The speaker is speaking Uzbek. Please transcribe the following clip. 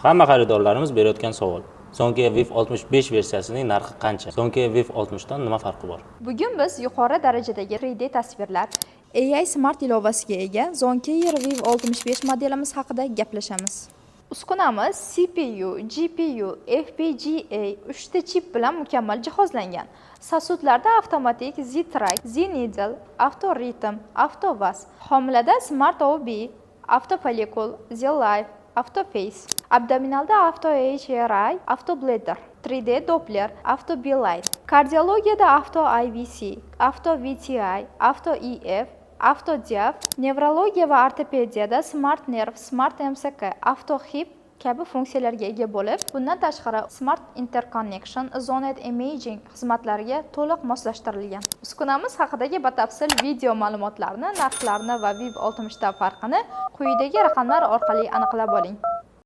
Hamma xaridorlarimiz berayotgan savol. Zonke Viv 65 versiyasining narxi qancha? Zonke Viv 60 dan nima farqi bor? Bugun biz yuqori darajadagi 3D tasvirlar, AI Smart ilovasiga ega Zonke Viv 65 modelimiz haqida gaplashamiz. Uskunamiz CPU, GPU, FPGA 3 ta chip bilan mukammal jihozlangan. Sasutlarda avtomatik Z-Track, Z-Needle, Auto Rhythm, Auto Was, homilada Smart OB, Auto Follicle, Z-Live, Auto Face, abdominalda Auto HRI, Auto Bladder, 3D Doppler, Auto B-Light, kardiologiyada Auto IVC, Auto VTI, Auto EF, Auto Diaf, nevrologiya va ortopediyada Smart Nerve, Smart MSK, Auto Hip kabi funksiyalarga ega bo'lib, bundan tashqari Smart Interconnection, Zonet Imaging xizmatlariga to'liq moslashtirilgan. Uskunamiz haqidagi batafsil video ma'lumotlarni, narxlarni va Viv 60 ta farqini quyidagi raqamlar orqali aniqlab oling.